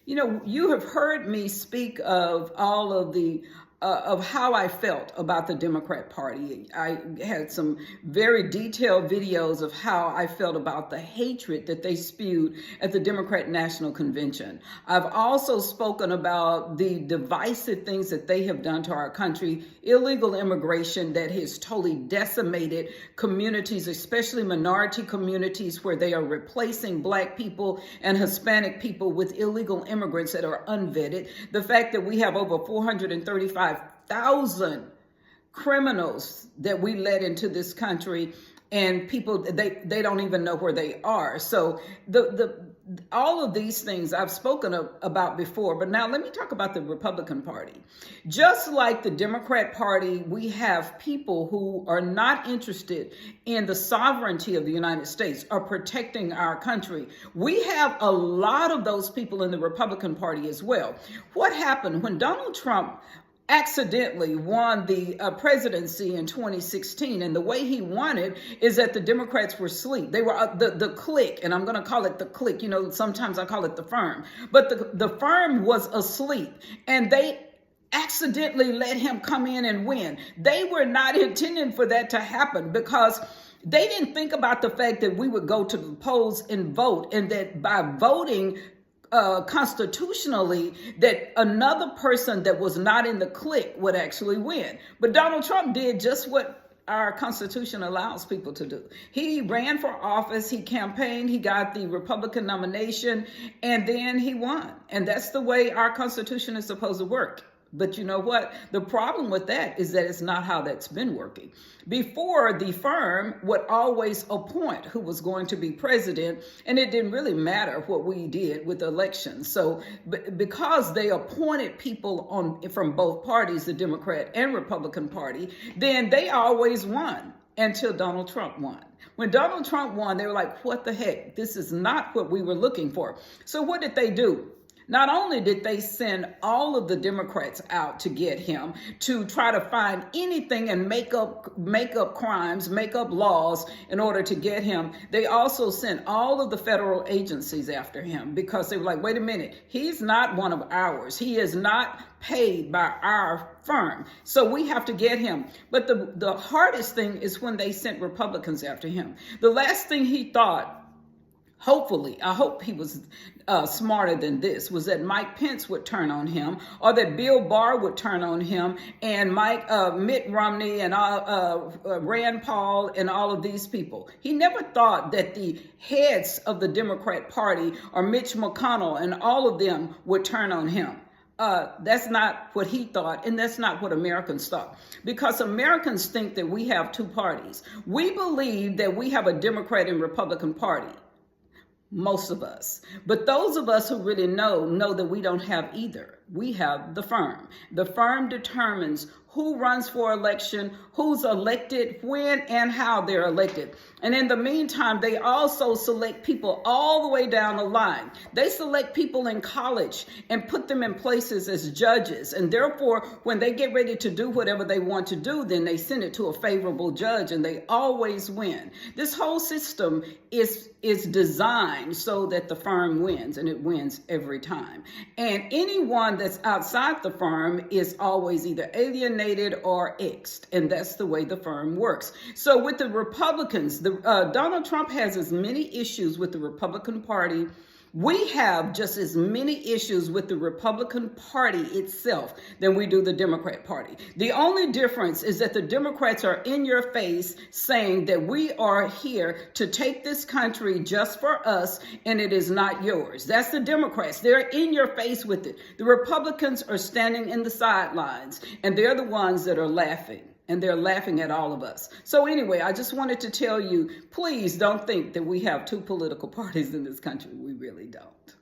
You know, you have heard me speak of all of the of how I felt about the Democrat Party. I had some very detailed videos of how I felt about the hatred that they spewed at the Democrat National Convention. I've also spoken about the divisive things that they have done to our country, illegal immigration that has totally decimated communities, especially minority communities, where they are replacing Black people and Hispanic people with illegal immigrants that are unvetted. The fact that we have over 435,000 criminals that we let into this country, and people, they don't even know where they are. So all of these things I've spoken about before, but now let me talk about the Republican Party. Just like the Democrat Party, we have people who are not interested in the sovereignty of the United States or protecting our country. We have a lot of those people in the Republican Party as well. What happened when Donald Trump accidentally won the presidency in 2016, and the way he won it is that the Democrats were asleep. They were the clique, and I'm going to call it the clique. You know, sometimes I call it the firm, but the firm was asleep, and they accidentally let him come in and win. They were not intending for that to happen, because they didn't think about the fact that we would go to the polls and vote, and that by voting constitutionally, that another person that was not in the clique would actually win. But Donald Trump did just what our Constitution allows people to do. He ran for office, he campaigned, he got the Republican nomination, and then he won. And that's the way our Constitution is supposed to work. But you know what? The problem with that is that it's not how that's been working. Before, the firm would always appoint who was going to be president, and it didn't really matter what we did with elections. So because they appointed people from both parties, the Democrat and Republican Party, then they always won until Donald Trump won. When Donald Trump won, they were like, what the heck? This is not what we were looking for. So what did they do? Not only did they send all of the Democrats out to get him, to try to find anything and make up crimes, make up laws in order to get him, they also sent all of the federal agencies after him, because they were like, wait a minute, he's not one of ours. He is not paid by our firm. So we have to get him. But the hardest thing is when they sent Republicans after him. The last thing he thought, hopefully, I hope he was smarter than this, was that Mike Pence would turn on him, or that Bill Barr would turn on him, and Mitt Romney and Rand Paul and all of these people. He never thought that the heads of the Democrat Party, or Mitch McConnell and all of them, would turn on him. That's not what he thought, and that's not what Americans thought. Because Americans think that we have two parties. We believe that we have a Democrat and Republican Party. Most of us. But those of us who really know that we don't have either. We have the firm. The firm determines who runs for election, who's elected, when and how they're elected. And in the meantime, they also select people all the way down the line. They select people in college and put them in places as judges. And therefore, when they get ready to do whatever they want to do, then they send it to a favorable judge, and they always win. This whole system is designed so that the firm wins, and it wins every time. And anyone that's outside the firm is always either alienated or X'd, and that's the way the firm works. So with the Republicans, Donald Trump has as many issues with the Republican Party. We have just as many issues with the Republican Party itself than we do the Democrat Party. The only difference is that the Democrats are in your face saying that we are here to take this country just for us, and it is not yours. That's the Democrats. They're in your face with it. The Republicans are standing in the sidelines, and they're the ones that are laughing. And they're laughing at all of us. So anyway, I just wanted to tell you, please don't think that we have two political parties in this country. We really don't.